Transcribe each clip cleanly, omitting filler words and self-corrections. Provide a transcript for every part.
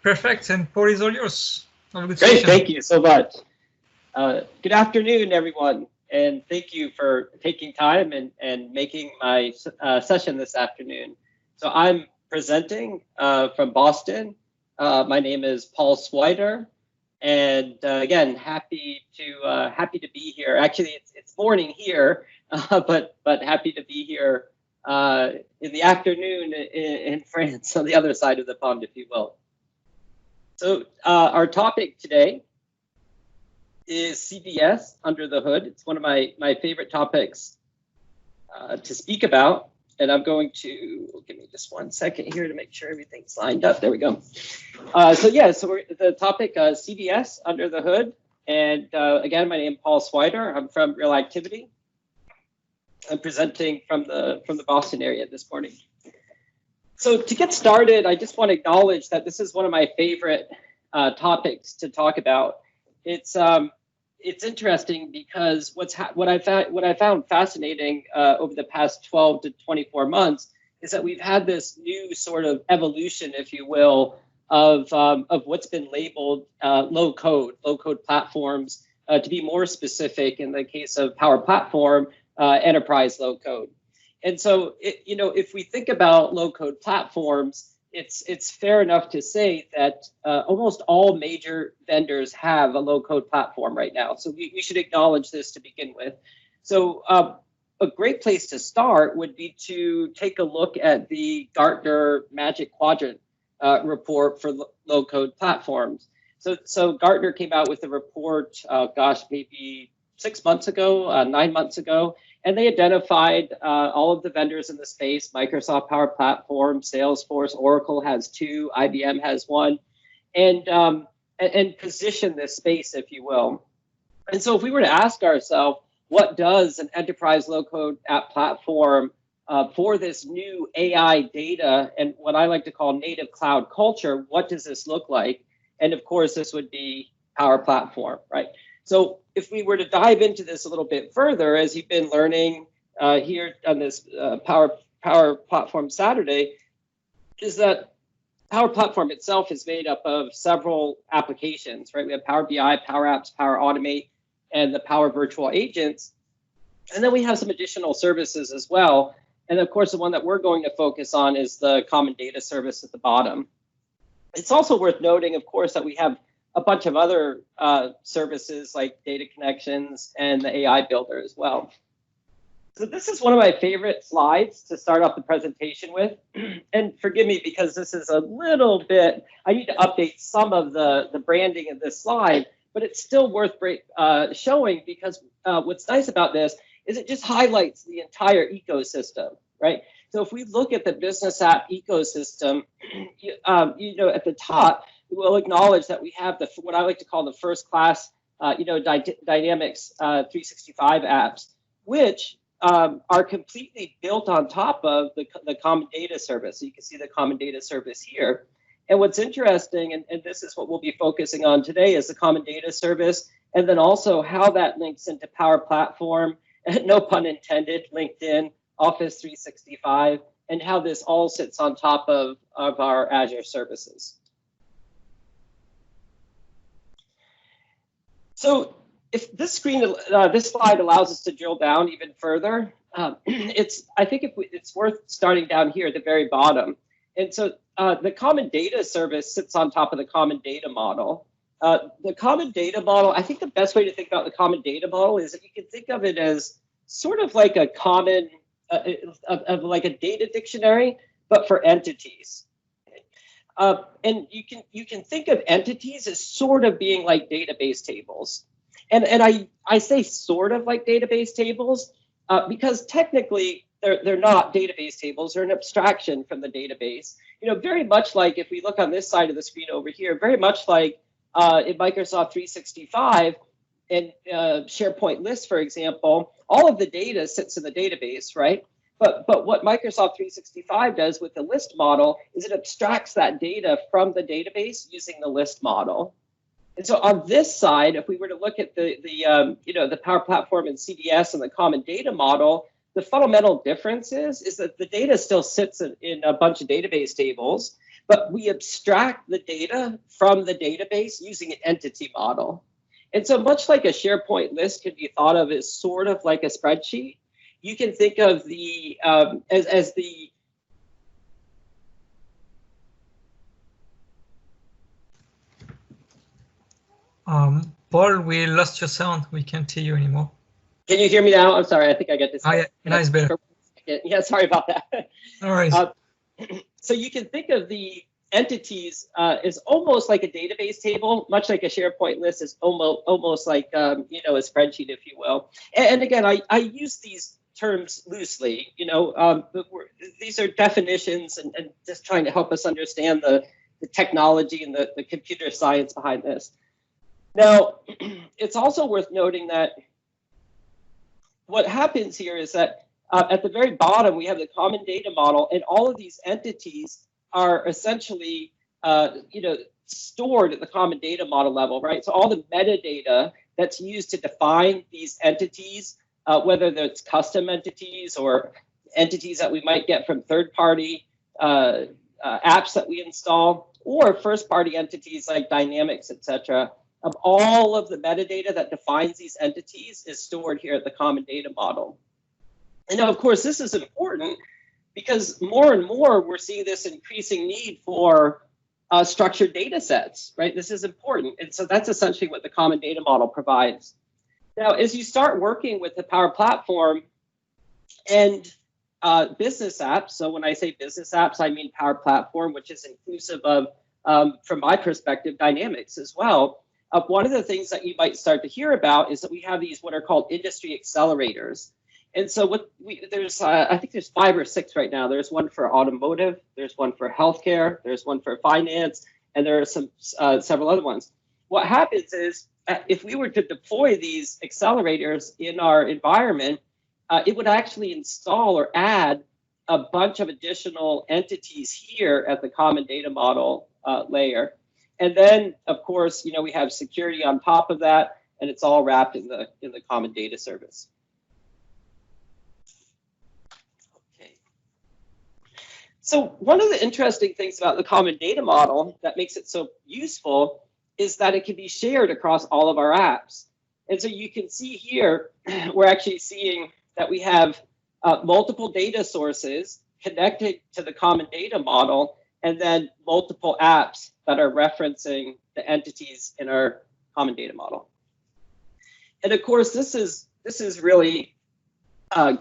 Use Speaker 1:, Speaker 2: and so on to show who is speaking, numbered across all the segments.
Speaker 1: Perfect, and Paul is all yours. Have a good
Speaker 2: Great,
Speaker 1: session.
Speaker 2: thank you so much. Good afternoon, everyone, and thank you for taking time and making my session this afternoon. So I'm presenting from Boston. My name is Paul Swider, and again, happy to be here. Actually, it's morning here, but happy to be here in the afternoon in France, on the other side of the pond, if you will. So our topic today is CDS under the hood. It's one of my favorite topics to speak about. And I'm going to, give me just 1 second here to make sure everything's lined up. There we go. So the topic CDS under the hood. And again, my name is Paul Swider. I'm from Real Activity. I'm presenting from the Boston area this morning. So to get started, I just want to acknowledge that this is one of my favorite topics to talk about. It's interesting because what I found fascinating over the past 12 to 24 months is that we've had this new sort of evolution, if you will, of what's been labeled low code platforms. To be more specific, in the case of Power Platform, enterprise low code. And so, if we think about low-code platforms, it's fair enough to say that almost all major vendors have a low-code platform right now. So we should acknowledge this to begin with. So a great place to start would be to take a look at the Gartner Magic Quadrant report for low-code platforms. So Gartner came out with a report, maybe 6 months ago, 9 months ago. And they identified all of the vendors in the space: Microsoft Power Platform, Salesforce, Oracle has 2, IBM has 1, and position this space, if you will. And so if we were to ask ourselves, what does an enterprise low-code app platform for this new AI data and what I like to call native cloud culture, what does this look like? And of course, this would be Power Platform, right? So if we were to dive into this a little bit further, as you've been learning here on this Power Platform Saturday, is that Power Platform itself is made up of several applications, right? We have Power BI, Power Apps, Power Automate, and the Power Virtual Agents. And then we have some additional services as well. And of course, the one that we're going to focus on is the Common Data Service at the bottom. It's also worth noting, of course, that we have a bunch of other services like data connections and the AI builder as well. So this is one of my favorite slides to start off the presentation with. And forgive me because this is a little bit, I need to update some of the branding of this slide, but it's still worth showing because what's nice about this is it just highlights the entire ecosystem, right? So if we look at the business app ecosystem, at the top, we'll acknowledge that we have what I like to call the first class, Dynamics 365 apps, which are completely built on top of the Common Data Service. So you can see the Common Data Service here. And what's interesting, and this is what we'll be focusing on today, is the Common Data Service, and then also how that links into Power Platform, and no pun intended, LinkedIn, Office 365, and how this all sits on top of our Azure services. So if this slide allows us to drill down even further, I think it's worth starting down here at the very bottom. And so the Common Data Service sits on top of the Common Data Model. The Common Data Model, I think the best way to think about the Common Data Model is that you can think of it as sort of like a common, like a data dictionary, but for entities. And you can think of entities as sort of being like database tables. And I say sort of like database tables because technically they're not database tables. They're an abstraction from the database. Very much like if we look on this side of the screen over here, very much like in Microsoft 365 and SharePoint lists, for example, all of the data sits in the database, right? But what Microsoft 365 does with the list model is it abstracts that data from the database using the list model. And so on this side, if we were to look at the Power Platform and CDS and the Common Data Model, the fundamental difference is that the data still sits in a bunch of database tables, but we abstract the data from the database using an entity model. And so much like a SharePoint list can be thought of as sort of like a spreadsheet, you can think of the as the
Speaker 1: Paul, we lost your sound. We can't hear you anymore.
Speaker 2: Can you hear me now? I'm sorry, I think I got this.
Speaker 1: Oh, yeah, now it's better.
Speaker 2: Yeah, sorry about that.
Speaker 1: No worries.
Speaker 2: So you can think of the entities as almost like a database table, much like a SharePoint list is almost like you know, a spreadsheet, if you will. And again, I use these terms loosely. You know, these are definitions and just trying to help us understand the technology and the computer science behind this. Now, it's also worth noting that what happens here is that at the very bottom, we have the common data model, and all of these entities are essentially, you know, stored at the common data model level, right? So all the metadata that's used to define these entities, whether it's custom entities or entities that we might get from third-party apps that we install, or first-party entities like Dynamics, etc. All of the metadata that defines these entities is stored here at the common data model. And now, of course, this is important because more and more we're seeing this increasing need for structured data sets, right? This is important. And so that's essentially what the common data model provides. Now, as you start working with the Power Platform and business apps, so when I say business apps, I mean Power Platform, which is inclusive of, from my perspective, Dynamics as well. One of the things that you might start to hear about is that we have these what are called industry accelerators. And so there's, I think there's 5 or 6 right now. There's one for automotive, there's one for healthcare, there's one for finance, and there are some several other ones. What happens is if we were to deploy these accelerators in our environment, it would actually install or add a bunch of additional entities here at the common data model layer. And then, of course, you know, we have security on top of that, and it's all wrapped in the common data service. Okay. So one of the interesting things about the common data model that makes it so useful is that it can be shared across all of our apps. And so you can see here, we're actually seeing that we have multiple data sources connected to the common data model, and then multiple apps that are referencing the entities in our common data model. And of course, this is really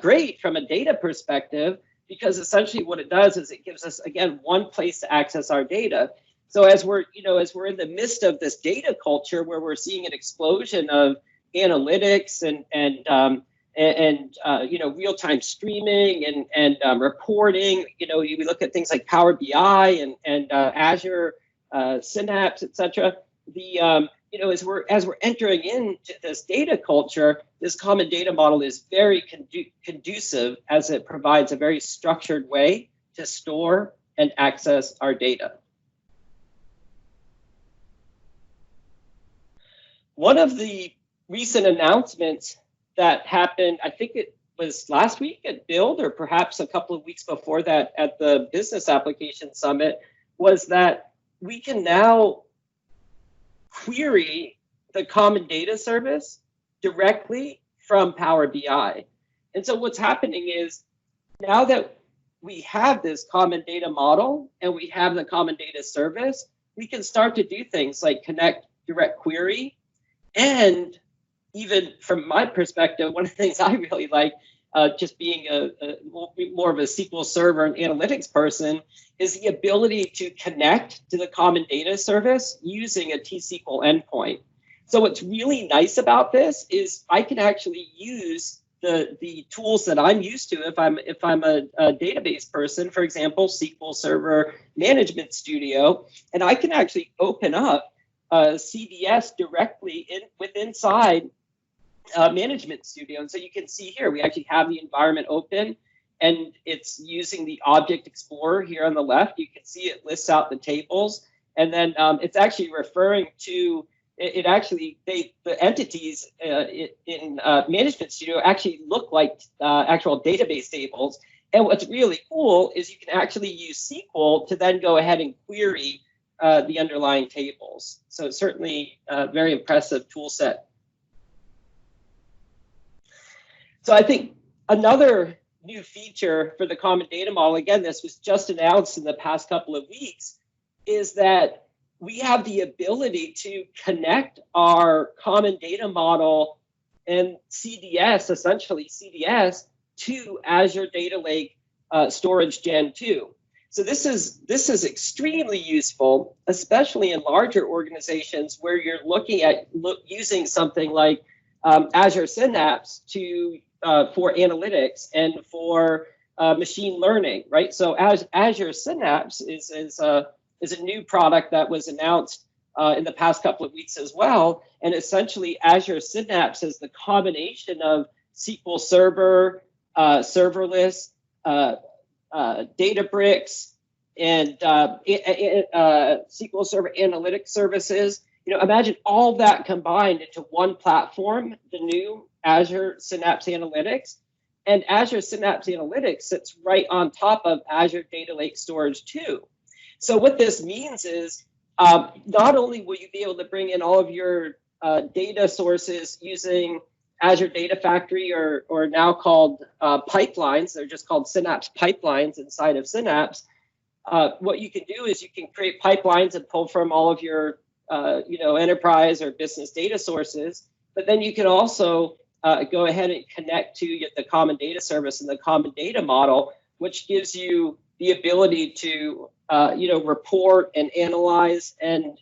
Speaker 2: great from a data perspective, because essentially what it does is it gives us, again, one place to access our data. So as we're in the midst of this data culture where we're seeing an explosion of analytics and you know, real-time streaming and reporting, you know, we look at things like Power BI and Azure, Synapse, etc. You know, as we're entering into this data culture, this common data model is very conducive, as it provides a very structured way to store and access our data. One of the recent announcements that happened, I think it was last week at Build, or perhaps a couple of weeks before that at the Business Application Summit, was that we can now query the common data service directly from Power BI. And so what's happening is, now that we have this common data model and we have the common data service, we can start to do things like connect direct query. And even from my perspective, one of the things I really like, just being more of a SQL Server and analytics person, is the ability to connect to the common data service using a T-SQL endpoint. So what's really nice about this is I can actually use the tools that I'm used to if I'm a database person, for example, SQL Server Management Studio, and I can actually open up CDS directly inside Management Studio. And so you can see here, we actually have the environment open, and it's using the Object Explorer here on the left. You can see it lists out the tables, and then it's actually referring to the entities in Management Studio actually look like actual database tables. And what's really cool is you can actually use SQL to then go ahead and query the underlying tables. So it's certainly a very impressive tool set. So I think another new feature for the common data model, again, this was just announced in the past couple of weeks, is that we have the ability to connect our common data model and CDS, essentially CDS, to Azure Data Lake Storage Gen 2. So this is extremely useful, especially in larger organizations where you're looking at using something like Azure Synapse for analytics and for machine learning, right? So Azure Synapse is a new product that was announced in the past couple of weeks as well. And essentially, Azure Synapse is the combination of SQL Server, serverless, Databricks, and SQL Server analytics services. Imagine all that combined into one platform, the new Azure Synapse Analytics. And Azure Synapse Analytics sits right on top of Azure Data Lake Storage 2. So what this means is not only will you be able to bring in all of your data sources using Azure Data Factory, or now called pipelines, they're just called Synapse pipelines inside of Synapse. What you can do is you can create pipelines and pull from all of your enterprise or business data sources, but then you can also go ahead and connect to the common data service and the common data model, which gives you the ability to report and analyze and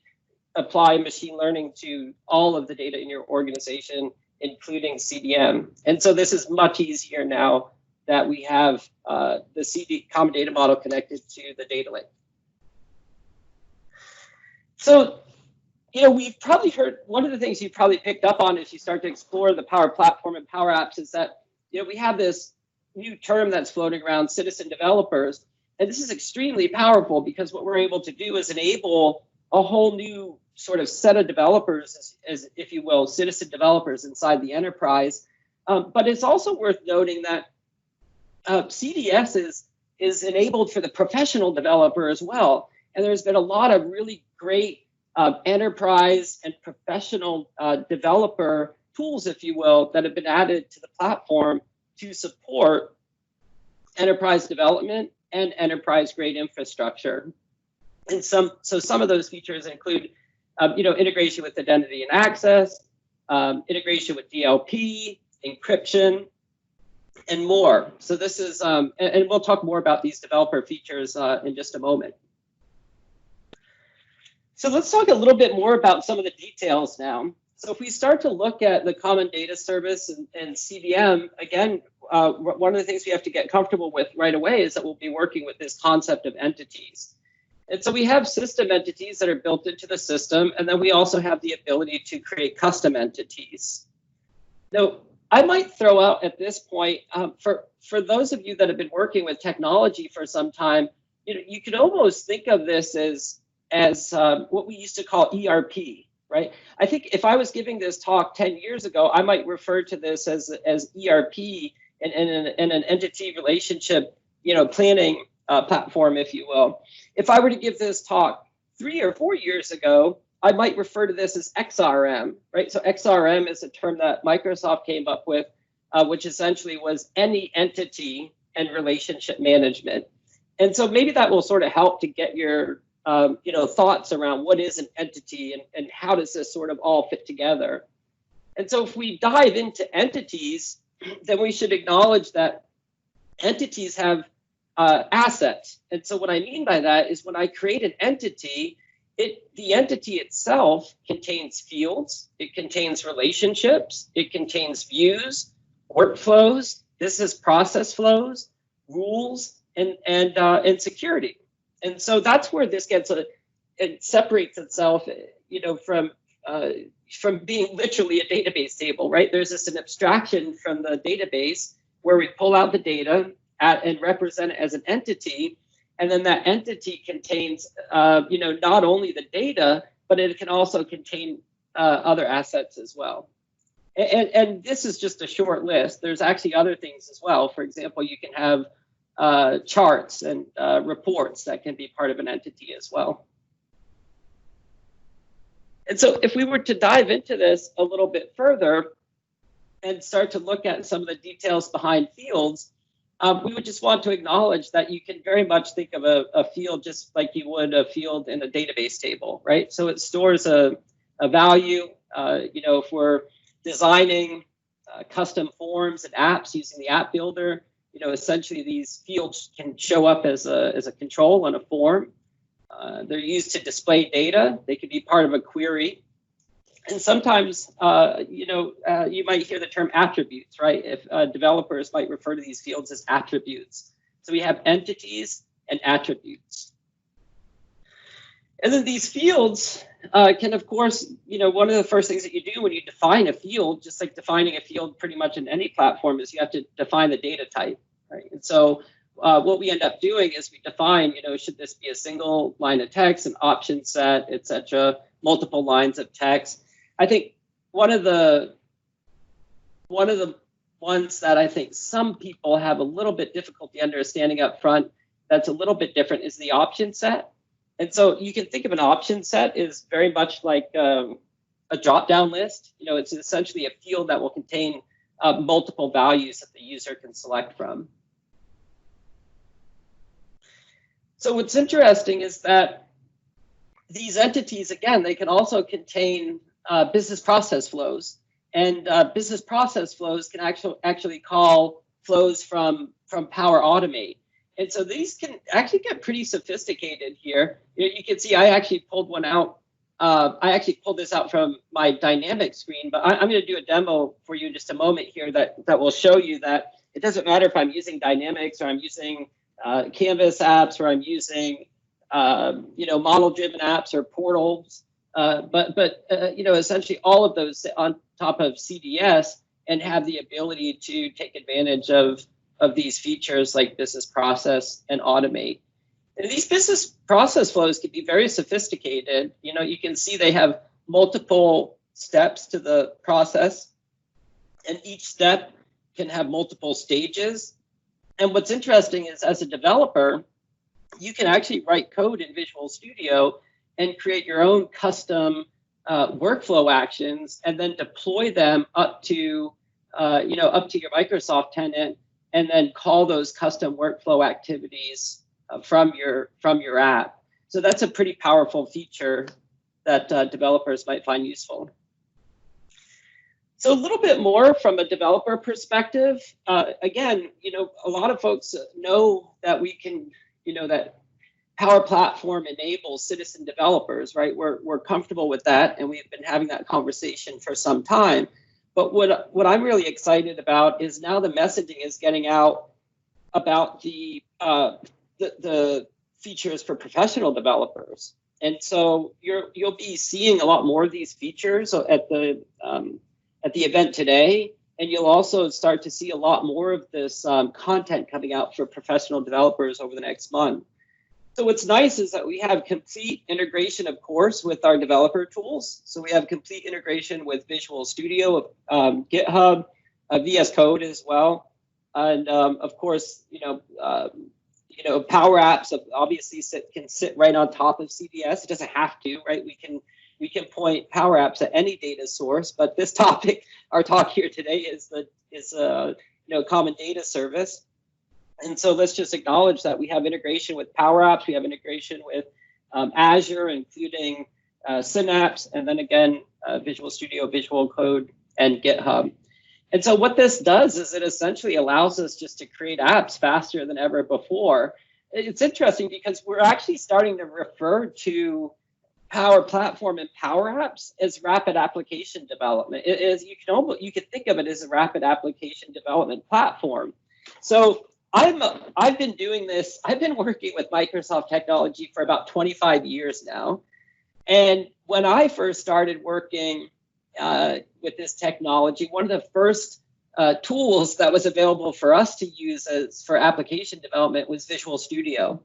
Speaker 2: apply machine learning to all of the data in your organization, including CDM. And so this is much easier now that we have the common data model connected to the data lake. So, we've probably heard, one of the things you've probably picked up on as you start to explore the Power Platform and Power Apps is that, we have this new term that's floating around, citizen developers. And this is extremely powerful because what we're able to do is enable a whole new sort of set of developers, as if you will, citizen developers inside the enterprise. But it's also worth noting that CDS is enabled for the professional developer as well. And there's been a lot of really great enterprise and professional developer tools, if you will, that have been added to the platform to support enterprise development and enterprise-grade infrastructure. And some of those features include, integration with identity and access, integration with DLP, encryption, and more. So this is, and we'll talk more about these developer features in just a moment. So let's talk a little bit more about some of the details now. So if we start to look at the common data service and CDM, again, one of the things we have to get comfortable with right away is that we'll be working with this concept of entities. And so we have system entities that are built into the system, and then we also have the ability to create custom entities. Now, I might throw out at this point, for those of you that have been working with technology for some time, you could almost think of this as what we used to call ERP, right? I think if I was giving this talk 10 years ago, I might refer to this as ERP and an entity relationship, planning platform, if you will. If I were to give this talk 3 or 4 years ago, I might refer to this as XRM, right? So XRM is a term that Microsoft came up with, which essentially was any entity and relationship management. And so maybe that will sort of help to get your thoughts around what is an entity and how does this sort of all fit together. And so if we dive into entities, then we should acknowledge that entities have assets. And so what I mean by that is when I create an entity, the entity itself contains fields, it contains relationships, it contains views, workflows, business process flows, rules, and security. And so that's where this it separates itself, from being literally a database table, right? There's an abstraction from the database where we pull out the data and represent it as an entity. And then that entity contains, not only the data, but it can also contain other assets as well. And this is just a short list. There's actually other things as well. For example, you can have charts and reports that can be part of an entity as well. And so if we were to dive into this a little bit further and start to look at some of the details behind fields, we would just want to acknowledge that you can very much think of a field just like you would a field in a database table, right? So it stores a value. If we're designing custom forms and apps using the app builder, essentially these fields can show up as a control on a form. They're used to display data. They can be part of a query. And sometimes, you might hear the term attributes, right? If developers might refer to these fields as attributes. So we have entities and attributes. And then these fields can, of course, one of the first things that you do when you define a field, just like defining a field pretty much in any platform, is you have to define the data type, right? And so what we end up doing is we define, should this be a single line of text, an option set, etc., multiple lines of text. I think one of the ones that I think some people have a little bit difficulty understanding up front that's a little bit different is the option set. And so you can think of an option set is very much like a drop-down list. It's essentially a field that will contain multiple values that the user can select from. So what's interesting is that these entities, again, they can also contain business process flows, and business process flows can actually call flows from Power Automate. And so these can actually get pretty sophisticated here. You can see I actually pulled one out. I actually pulled this out from my dynamic screen, but I'm going to do a demo for you in just a moment here that will show you that it doesn't matter if I'm using dynamics or I'm using Canvas apps or I'm using model-driven apps or portals. But essentially all of those sit on top of CDS and have the ability to take advantage of these features like business process and automate. And these business process flows can be very sophisticated. You can see they have multiple steps to the process, and each step can have multiple stages. And what's interesting is, as a developer, you can actually write code in Visual Studio and create your own custom workflow actions, and then deploy them up to your Microsoft tenant, and then call those custom workflow activities from your app. So that's a pretty powerful feature that developers might find useful. So a little bit more from a developer perspective. Again, a lot of folks know that we can, that Power Platform enables citizen developers, right? We're comfortable with that, and we've been having that conversation for some time. But what I'm really excited about is now the messaging is getting out about the features for professional developers, and so you'll be seeing a lot more of these features at the event today, and you'll also start to see a lot more of this content coming out for professional developers over the next month. So what's nice is that we have complete integration, of course, with our developer tools. So we have complete integration with Visual Studio, GitHub, VS Code as well, and of course, Power Apps obviously can sit right on top of CDS. It doesn't have to, right? We can point Power Apps at any data source, but this topic, our talk here today, is common data service. And so let's just acknowledge that we have integration with Power Apps. We have integration with Azure, including Synapse, and then again, Visual Studio, Visual Code, and GitHub. And so what this does is it essentially allows us just to create apps faster than ever before. It's interesting because we're actually starting to refer to Power Platform and Power Apps as rapid application development. It is, you can think of it as a rapid application development platform. So I've been doing this. I've been working with Microsoft technology for about 25 years now. And when I first started working with this technology, one of the first tools that was available for us to use for application development was Visual Studio.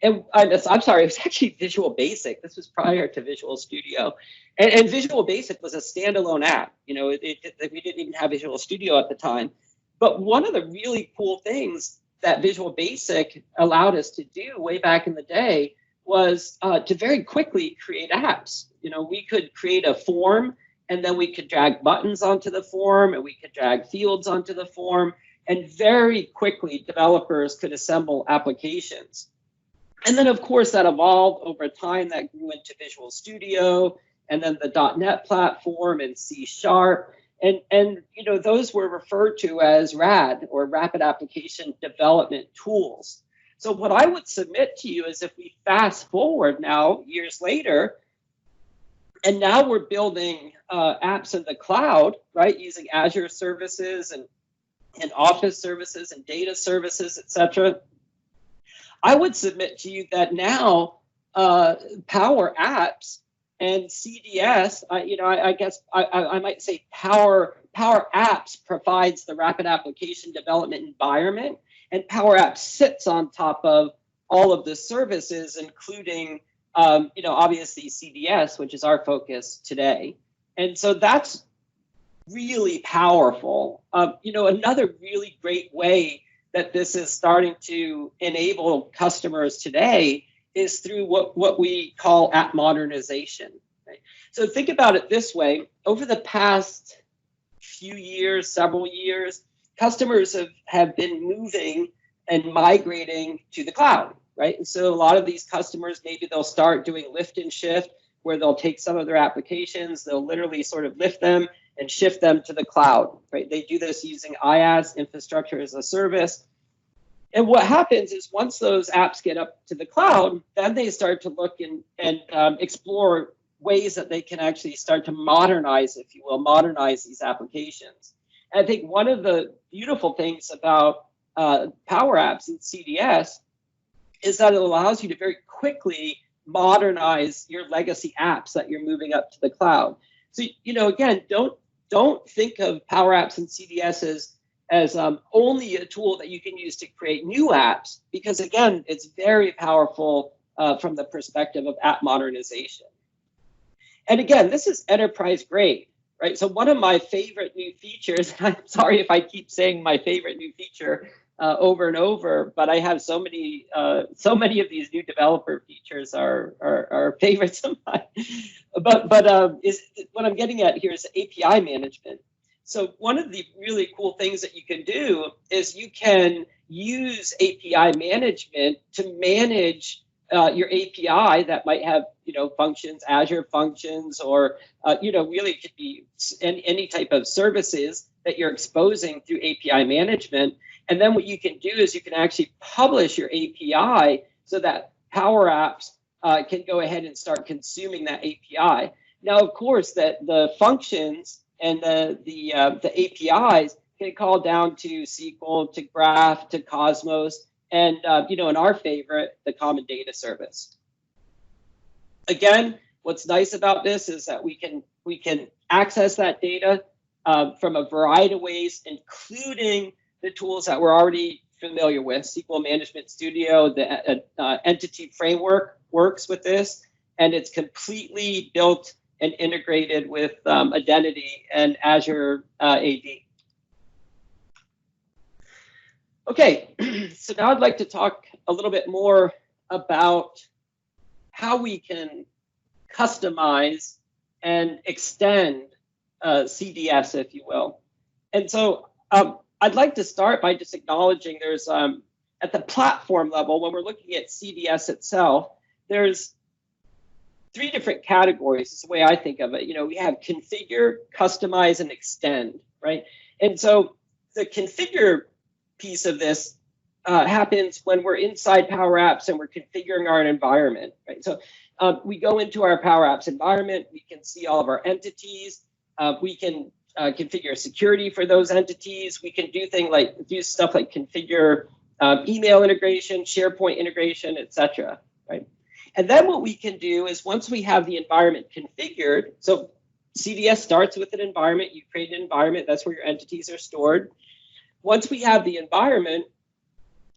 Speaker 2: And I'm sorry, it was actually Visual Basic. This was prior to Visual Studio. And Visual Basic was a standalone app. We didn't even have Visual Studio at the time. But one of the really cool things that Visual Basic allowed us to do way back in the day was to very quickly create apps. You know, we could create a form, and then we could drag buttons onto the form, and we could drag fields onto the form, and very quickly developers could assemble applications. And then, of course, that evolved over time. That grew into Visual Studio, and then the .NET platform and C#. And you know, those were referred to as RAD, or Rapid Application Development Tools. So what I would submit to you is, if we fast forward now, years later, and now we're building apps in the cloud, right, using Azure services and Office services and data services, etc. I would submit to you that now Power Apps and CDS, I guess I might say Power Apps provides the rapid application development environment, and Power Apps sits on top of all of the services, including, obviously CDS, which is our focus today. And so that's really powerful. Another really great way that this is starting to enable customers today is through what we call app modernization. Right? So think about it this way. Over the past few years, several years, customers have been moving and migrating to the cloud, right? And so a lot of these customers, maybe they'll start doing lift and shift, where they'll take some of their applications, they'll literally sort of lift them and shift them to the cloud, right? They do this using IaaS, infrastructure as a service. And what happens is, once those apps get up to the cloud, then they start to look and explore ways that they can actually start to modernize, if you will, modernize these applications. And I think one of the beautiful things about Power Apps and CDS is that it allows you to very quickly modernize your legacy apps that you're moving up to the cloud. So, again, don't think of Power Apps and CDS as only a tool that you can use to create new apps, because, again, it's very powerful from the perspective of app modernization. And again, this is enterprise grade, right? So one of my favorite new features, I'm sorry if I keep saying my favorite new feature over and over, but I have so many of these new developer features are favorites of mine. But is what I'm getting at here is API management. So one of the really cool things that you can do is you can use API management to manage your API that might have, functions, Azure functions, or, really it could be any type of services that you're exposing through API management. And then what you can do is you can actually publish your API so that Power Apps can go ahead and start consuming that API. Now, of course, that the functions and the APIs can call down to SQL, to Graph, to Cosmos, and in our favorite, the Common Data Service. Again, what's nice about this is that we can access that data from a variety of ways, including the tools that we're already familiar with. SQL Management Studio, the entity framework works with this, and it's completely built and integrated with Identity and Azure AD. Okay, so now I'd like to talk a little bit more about how we can customize and extend CDS, if you will. And so I'd like to start by just acknowledging there's, at the platform level, when we're looking at CDS itself, there's three different categories. Is the way I think of it. We have configure, customize, and extend, right? And so the configure piece of this happens when we're inside Power Apps and we're configuring our environment, right? So we go into our Power Apps environment, we can see all of our entities, we can configure security for those entities, we can do stuff like configure email integration, SharePoint integration, etc. Right? And then what we can do is, once we have the environment configured, so CDS starts with an environment, you create an environment, that's where your entities are stored. Once we have the environment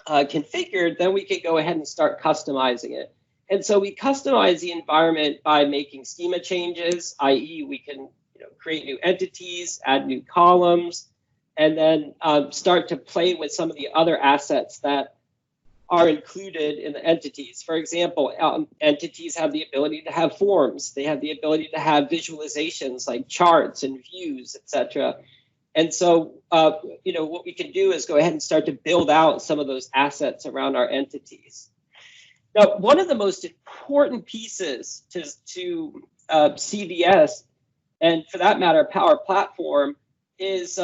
Speaker 2: configured, then we can go ahead and start customizing it. And so we customize the environment by making schema changes, i.e. we can create new entities, add new columns, and then start to play with some of the other assets that are included in the entities. For example, entities have the ability to have forms. They have the ability to have visualizations like charts and views, etc. And so, what we can do is go ahead and start to build out some of those assets around our entities. Now, one of the most important pieces to CVS, and for that matter, Power Platform, is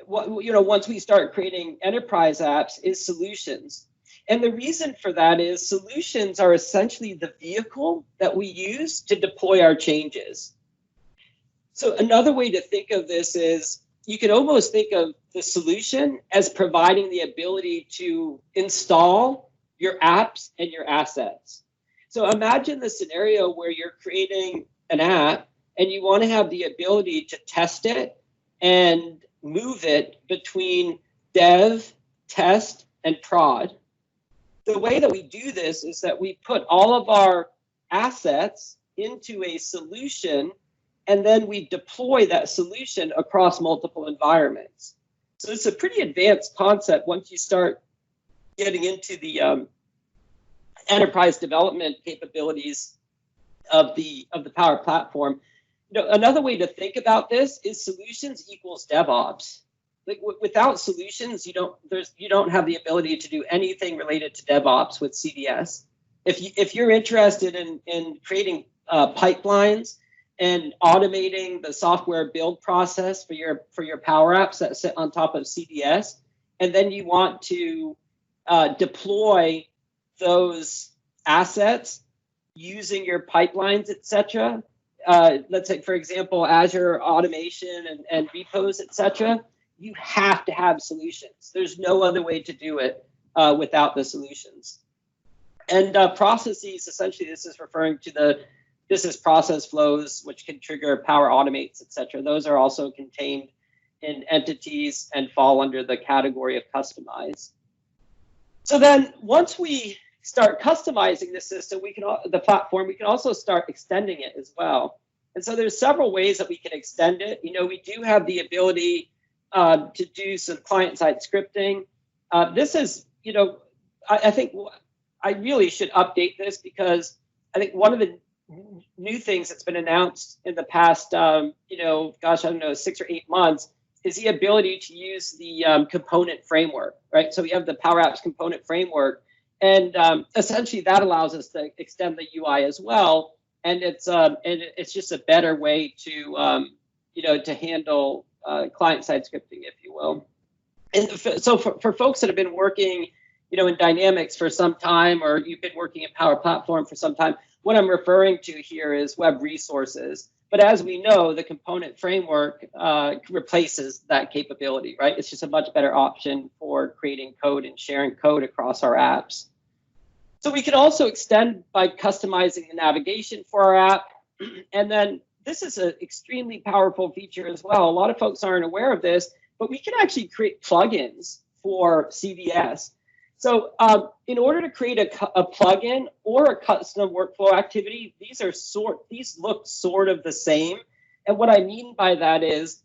Speaker 2: once we start creating enterprise apps, is solutions. And the reason for that is solutions are essentially the vehicle that we use to deploy our changes. So another way to think of this is you can almost think of the solution as providing the ability to install your apps and your assets. So imagine the scenario where you're creating an app and you want to have the ability to test it and move it between dev, test, and prod. The way that we do this is that we put all of our assets into a solution, and then we deploy that solution across multiple environments. So it's a pretty advanced concept once you start getting into the enterprise development capabilities of the Power Platform. Another way to think about this is solutions equals DevOps. Like without solutions, you don't have the ability to do anything related to DevOps with CVS. If you're interested in creating pipelines and automating the software build process for your Power Apps that sit on top of CVS, and then you want to deploy those assets using your pipelines, etc. Let's say, for example, Azure automation and repos, etc. You have to have solutions. There's no other way to do it without the solutions. And processes, essentially, this is referring to the business process flows, which can trigger Power Automates, etc. Those are also contained in entities and fall under the category of customize. So then once we start customizing the system, the platform, we can also start extending it as well. And so there's several ways that we can extend it. We do have the ability to do some client-side scripting. This is, I think I really should update this because I think one of the new things that's been announced in the past, 6 or 8 months is the ability to use the component framework, right? So we have the Power Apps component framework, and essentially that allows us to extend the UI as well. And it's just a better way to, to handle client-side scripting, if you will. And so for folks that have been working, in Dynamics for some time, or you've been working in Power Platform for some time, what I'm referring to here is web resources. But as we know, the component framework replaces that capability, right? It's just a much better option for creating code and sharing code across our apps. So we can also extend by customizing the navigation for our app. And then this is an extremely powerful feature as well. A lot of folks aren't aware of this, but we can actually create plugins for CVS. So in order to create a plugin or a custom workflow activity, these look sort of the same. And what I mean by that is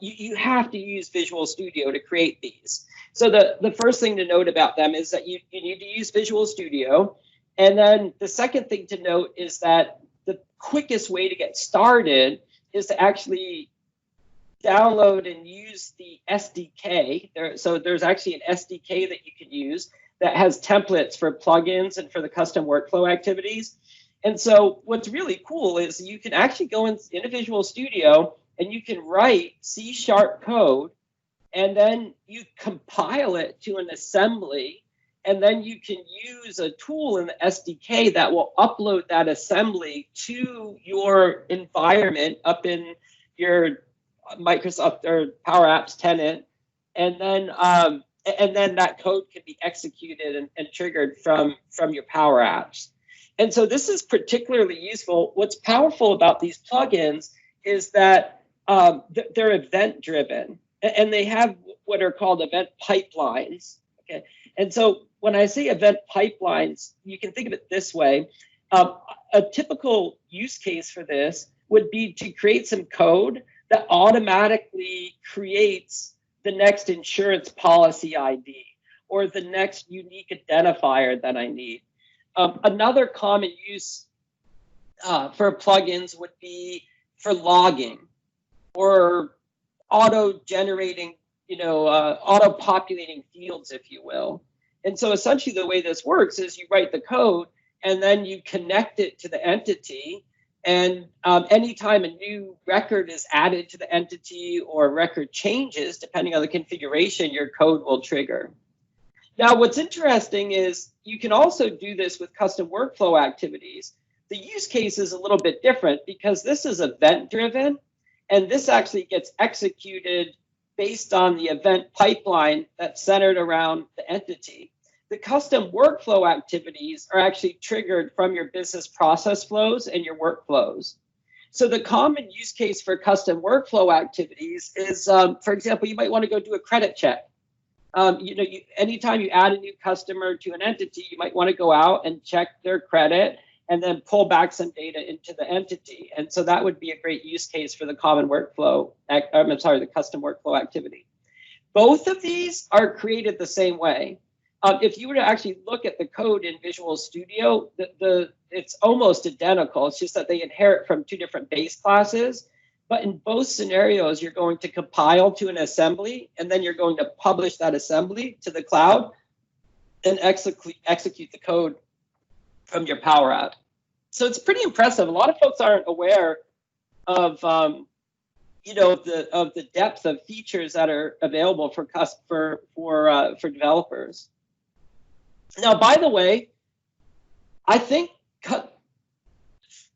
Speaker 2: you have to use Visual Studio to create these. So the first thing to note about them is that you need to use Visual Studio. And then the second thing to note is that the quickest way to get started is to actually download and use the SDK. So there's actually an SDK that you can use that has templates for plugins and for the custom workflow activities. And so what's really cool is you can actually go into Visual Studio and you can write C# code, and then you compile it to an assembly, and then you can use a tool in the SDK that will upload that assembly to your environment up in your Microsoft or Power Apps tenant, and then that code can be executed and triggered from your Power Apps. And so this is particularly useful. What's powerful about these plugins is that they're event driven, and they have what are called event pipelines. Okay, and so when I say event pipelines, you can think of it this way. A typical use case for this would be to create some code that automatically creates the next insurance policy ID, or the next unique identifier that I need. Another common use for plugins would be for logging or auto-generating, auto-populating fields, if you will. And so essentially the way this works is you write the code and then you connect it to the entity. And anytime a new record is added to the entity or record changes, depending on the configuration, your code will trigger. Now, what's interesting is you can also do this with custom workflow activities. The use case is a little bit different because this is event-driven, and this actually gets executed based on the event pipeline that's centered around the entity. The custom workflow activities are actually triggered from your business process flows and your workflows. So the common use case for custom workflow activities is, for example, you might want to go do a credit check. Anytime you add a new customer to an entity, you might want to go out and check their credit and then pull back some data into the entity. And so that would be a great use case for the common workflow, the custom workflow activity. Both of these are created the same way. If you were to actually look at the code in Visual Studio, it's almost identical. It's just that they inherit from two different base classes. But in both scenarios, you're going to compile to an assembly, and then you're going to publish that assembly to the cloud and execute the code from your Power App. So it's pretty impressive. A lot of folks aren't aware of the depth of features that are available for developers. Now, by the way, I think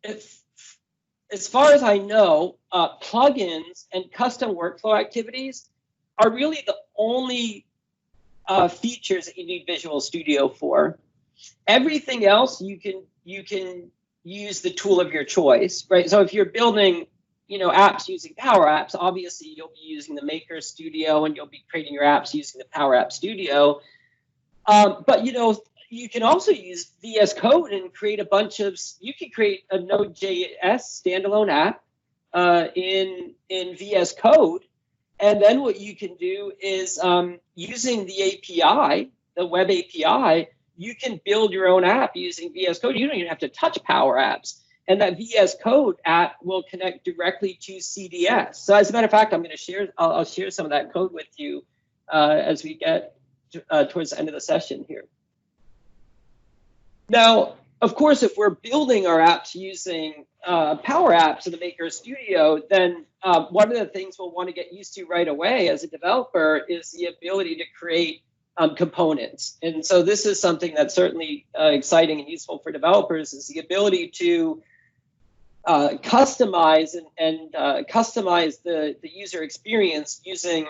Speaker 2: as far as I know, plugins and custom workflow activities are really the only features that you need Visual Studio for. Everything else you can use the tool of your choice, right? So if you're building, apps using Power Apps, obviously you'll be using the Maker Studio and you'll be creating your apps using the Power App Studio. But you can also use VS Code and create you can create a Node.js standalone app in VS Code. And then what you can do is using the API, the web API, you can build your own app using VS Code. You don't even have to touch Power Apps. And that VS Code app will connect directly to CDS. So as a matter of fact, I'll share some of that code with you as we get towards the end of the session here. Now, of course, if we're building our apps using Power Apps in the Maker Studio, then one of the things we'll want to get used to right away as a developer is the ability to create components. And so this is something that's certainly exciting and useful for developers, is the ability to customize and customize the user experience using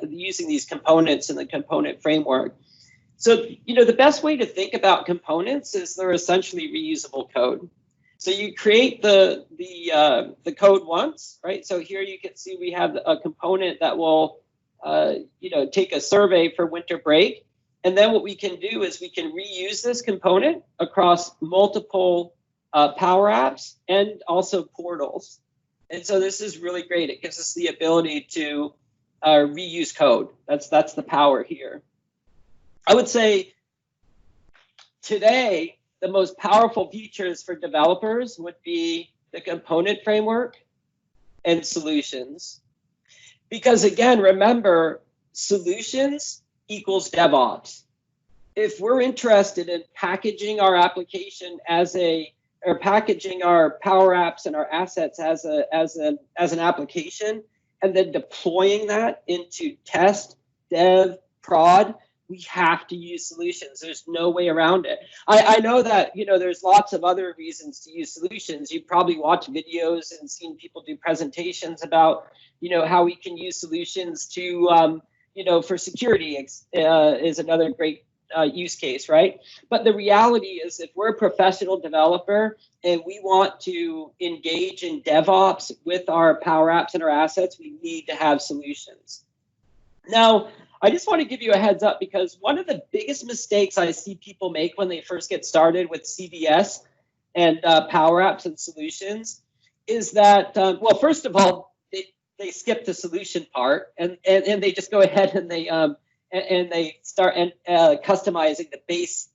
Speaker 2: these components in the component framework. So, the best way to think about components is they're essentially reusable code. So you create the code once, right? So here you can see we have a component that will, take a survey for winter break. And then what we can do is we can reuse this component across multiple Power Apps and also portals. And so this is really great. It gives us the ability to reuse code. That's the power here. I would say today, the most powerful features for developers would be the component framework and solutions. Because again, remember, solutions equals DevOps. If we're interested in packaging our application or packaging our Power Apps and our assets as an application, and then deploying that into test, dev, prod, we have to use solutions. There's no way around it. I know that, there's lots of other reasons to use solutions. You've probably watched videos and seen people do presentations about, how we can use solutions to, for security is another great use case, right? But the reality is, if we're a professional developer and we want to engage in DevOps with our Power Apps and our assets, we need to have solutions. Now, I just want to give you a heads up, because one of the biggest mistakes I see people make when they first get started with CDS and Power Apps and solutions is that, well, first of all, they skip the solution part and they just go ahead and they start customizing the base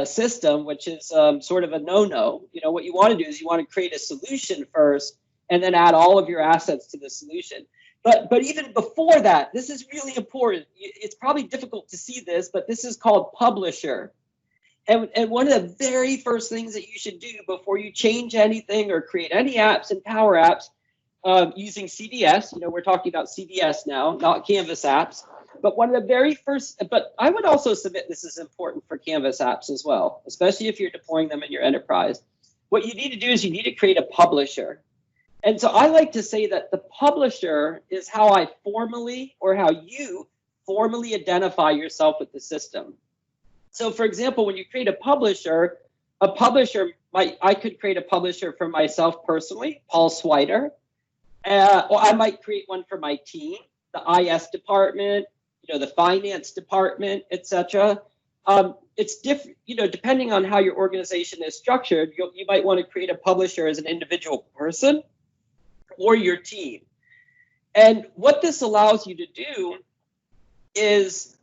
Speaker 2: system, which is sort of a no-no. You know, what you want to do is you want to create a solution first and then add all of your assets to the solution. But even before that, this is really important. It's probably difficult to see this, but this is called publisher. And one of the very first things that you should do before you change anything or create any apps and Power Apps using CDS, you know, we're talking about CDS now, not Canvas apps. But one of the very first, but I would also submit this is important for Canvas apps as well, especially if you're deploying them in your enterprise. What you need to do is you need to create a publisher. And so I like to say that the publisher is how I formally, or how you formally identify yourself with the system. So for example, when you create a publisher I could create a publisher for myself personally, Paul Swider, or I might create one for my team, the IS department, you know, the finance department, etc. It's different, you know, depending on how your organization is structured, you might want to create a publisher as an individual person or your team. And what this allows you to do is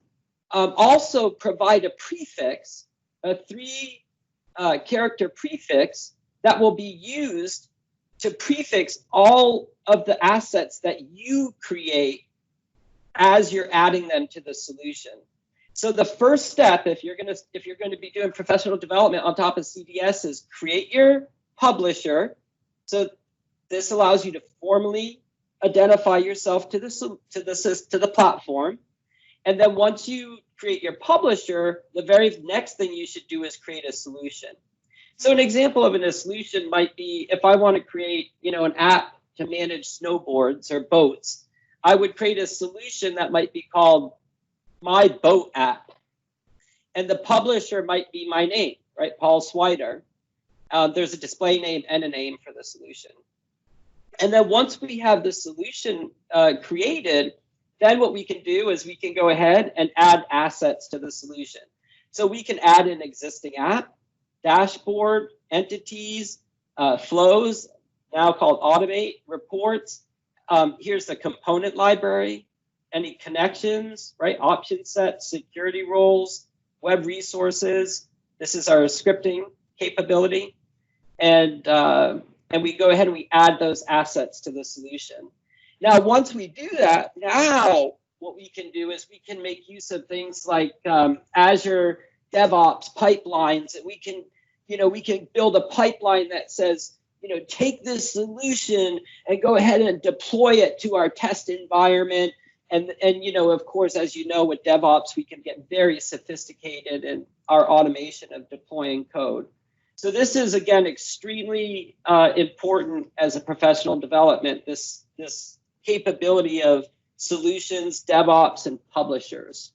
Speaker 2: also provide a prefix, a 3-character prefix that will be used to prefix all of the assets that you create as you're adding them to the solution. So the first step, if you're going to be doing professional development on top of CDS, is create your publisher. So this allows you to formally identify yourself to the platform. And then once you create your publisher, the very next thing you should do is create a solution. So an example of a solution might be if I want to create, you know, an app to manage snowboards or boats, I would create a solution that might be called My Boat App. And the publisher might be my name, right? Paul Swider. There's a display name and a name for the solution. And then once we have the solution created, then what we can do is we can go ahead and add assets to the solution. So we can add an existing app, dashboard, entities, flows, now called automate, reports. Here's the component library, any connections, right? Option sets, security roles, web resources. This is our scripting capability. And we go ahead and we add those assets to the solution. Now, once we do that, now what we can do is we can make use of things like Azure DevOps pipelines, and we can build a pipeline that says, you know, take this solution and go ahead and deploy it to our test environment. And you know, of course, as you know, with DevOps, we can get very sophisticated in our automation of deploying code. So this is, again, extremely important as a professional development, this capability of solutions, DevOps, and publishers.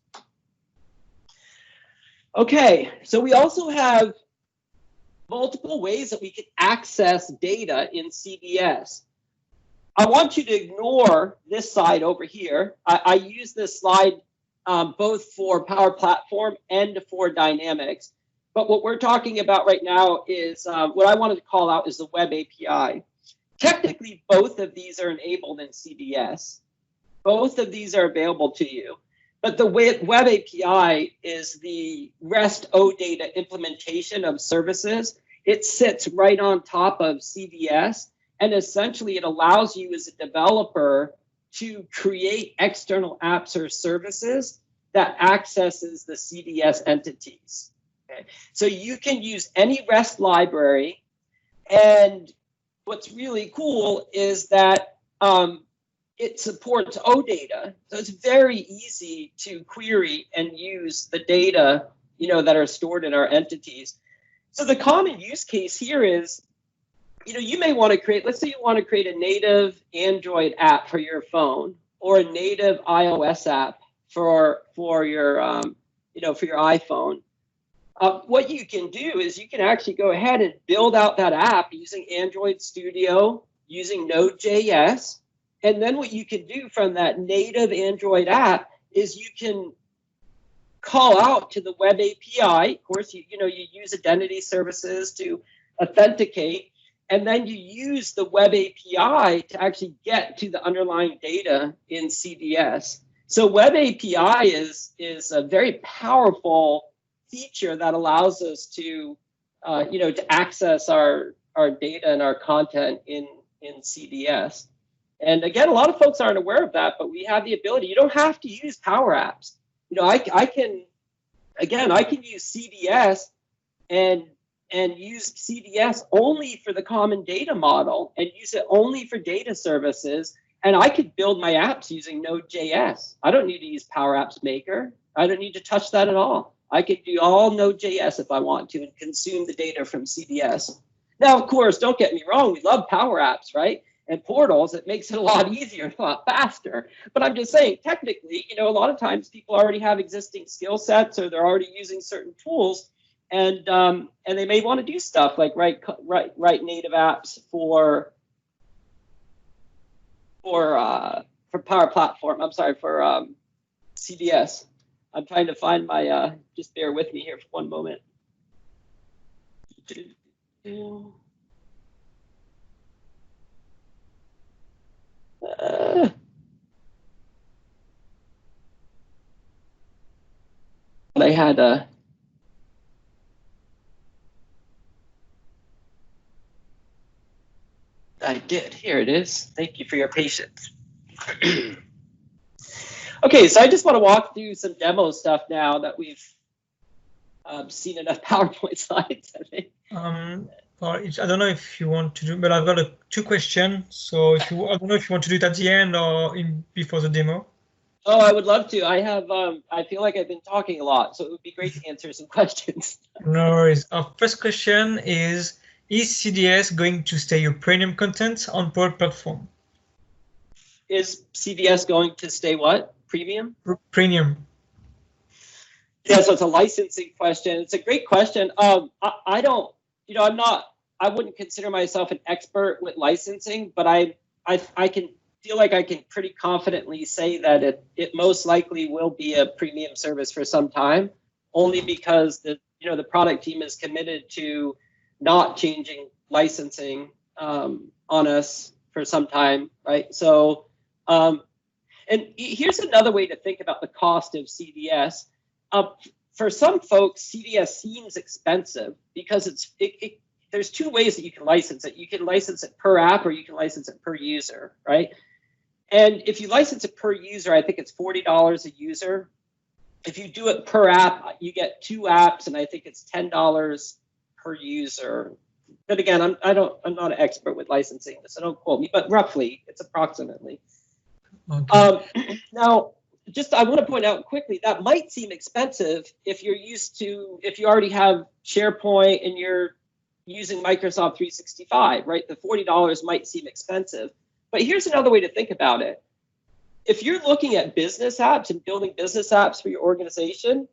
Speaker 2: Okay, so we also have multiple ways that we can access data in CDS. I want you to ignore this side over here. I use this slide both for Power Platform and for Dynamics. But what we're talking about right now is what I wanted to call out is the Web API. Technically, both of these are enabled in CDS. Both of these are available to you. But the Web API is the REST OData implementation of services. It sits right on top of CDS. And essentially, it allows you as a developer to create external apps or services that accesses the CDS entities. Okay. So you can use any REST library. And what's really cool is that it supports OData. So it's very easy to query and use the data, you know, that are stored in our entities. So the common use case here is, you know, you may want to create, let's say you want to create a native Android app for your phone or a native iOS app for your, you know, for your iPhone. What you can do is you can actually go ahead and build out that app using Android Studio, using Node.js. And then what you can do from that native Android app is you can call out to the Web API. Of course, you use identity services to authenticate. and then you use the web API to actually get to the underlying data in CDS. So web API is a very powerful feature that allows us to, to access our data and our content in CDS. And again, a lot of folks aren't aware of that, but we have the ability. You don't have to use Power Apps. I can use CDS and use CDS only for the common data model and use it only for data services. And I could build my apps using Node.js. I don't need to use Power Apps Maker. I don't need to touch that at all. I could do all Node.js if I want to and consume the data from CDS. Now, of course, don't get me wrong. We love Power Apps, right? And portals. It makes it a lot easier and a lot faster. But I'm just saying, technically, a lot of times people already have existing skill sets or they're already using certain tools. And they may want to do stuff like write native apps for Power Platform. I'm sorry, for CDS. I'm trying to find my. Just bear with me here for one moment. I had a. I did. Here it is. Thank you for your patience. Okay, so I just want to walk through some demo stuff now that we've seen enough PowerPoint slides, I think.
Speaker 1: I don't know if you want to do, but I've got two questions. So I don't know if you want to do it at the end or before the demo.
Speaker 2: Oh, I would love to. I feel like I've been talking a lot, so it would be great to answer some questions.
Speaker 1: No worries. Our first question is CDS going to stay your premium content on Power Platform?
Speaker 2: Is CDS going to stay what? Premium?
Speaker 1: Premium.
Speaker 2: Yeah, so it's a licensing question. It's a great question. I wouldn't consider myself an expert with licensing, but I can feel like I can pretty confidently say that it most likely will be a premium service for some time, only because the product team is committed to not changing licensing on us for some time, right? So, and here's another way to think about the cost of CDS. For some folks, CDS seems expensive because there's two ways that you can license it. You can license it per app or you can license it per user, right? And if you license it per user, I think it's $40 a user. If you do it per app, you get 2 apps, and I think it's $10 per user. But again, I'm not an expert with licensing, so don't quote me, but roughly, it's approximately. Okay. Now, I want to point out quickly, that might seem expensive if you already have SharePoint and you're using Microsoft 365, right? The $40 might seem expensive. But here's another way to think about it. If you're looking at business apps and building business apps for your organization,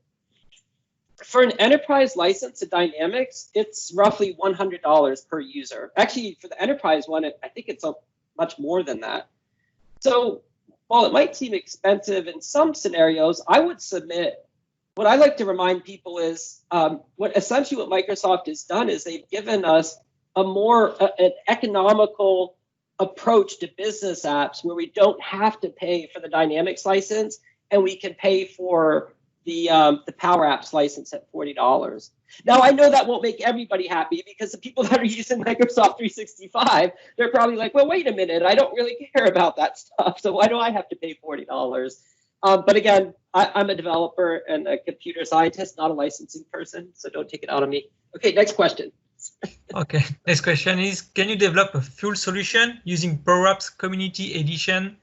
Speaker 2: for an enterprise license to Dynamics, it's roughly $100 per user. Actually, for the enterprise one, I think it's much more than that. So while it might seem expensive in some scenarios, I would submit, what I like to remind people is what Microsoft has done is they've given us an economical approach to business apps where we don't have to pay for the Dynamics license and we can pay for the Power Apps license at $40. Now, I know that won't make everybody happy because the people that are using Microsoft 365, they're probably like, well, wait a minute, I don't really care about that stuff, so why do I have to pay $40? But again, I'm a developer and a computer scientist, not a licensing person, so don't take it out on me. Okay, next question.
Speaker 1: Okay, next question is, can you develop a full solution using Power Apps Community Edition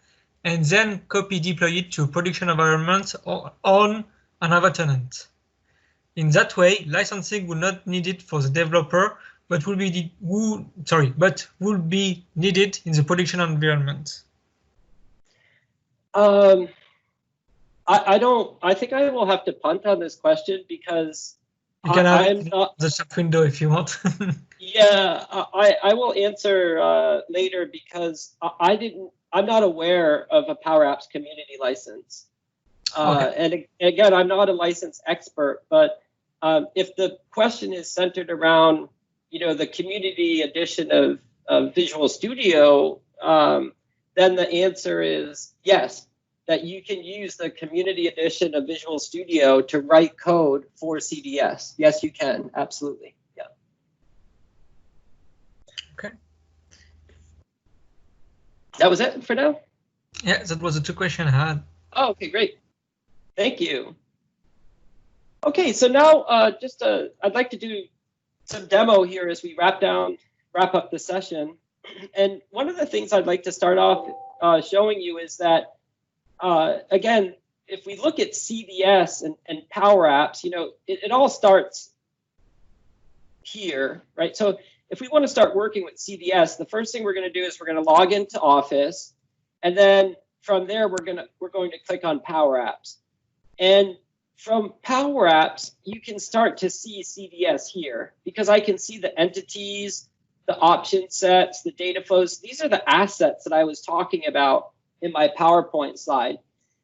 Speaker 1: and then deploy it to a production environment or on another tenant? In that way, licensing will not need it for the developer, but will be needed in the production environment.
Speaker 2: I think I will have to punt on this question because
Speaker 1: you can have the chat window if you want.
Speaker 2: Yeah, I will answer later because I'm not aware of a Power Apps community license. Okay. And again, I'm not a license expert, but if the question is centered around the community edition of Visual Studio, then the answer is yes, that you can use the community edition of Visual Studio to write code for CDS. Yes, you can. Absolutely. Yeah.
Speaker 1: Okay.
Speaker 2: That was it for now?
Speaker 1: Yeah, that was the two questions I had.
Speaker 2: Oh, okay, great. Thank you. Okay, so now I'd like to do some demo here as we wrap up the session. And one of the things I'd like to start off showing you is that, again, if we look at CDS and Power Apps, it all starts here, right? So if we want to start working with CDS, the first thing we're going to do is we're going to log into Office, and then from there we're going to click on Power Apps. And from Power Apps, you can start to see CDS here because I can see the entities, the option sets, the data flows. These are the assets that I was talking about in my PowerPoint slide.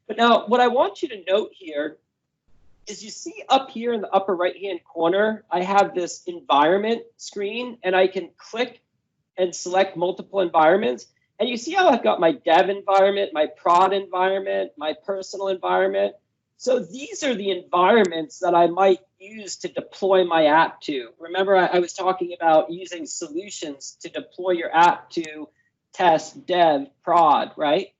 Speaker 2: But now what I want you to note here is you see up here in the upper right-hand corner, I have this environment screen, and I can click and select multiple environments. And you see how I've got my dev environment, my prod environment, my personal environment. So these are the environments that I might use to deploy my app to. Remember, I was talking about using solutions to deploy your app to test, dev, prod, right?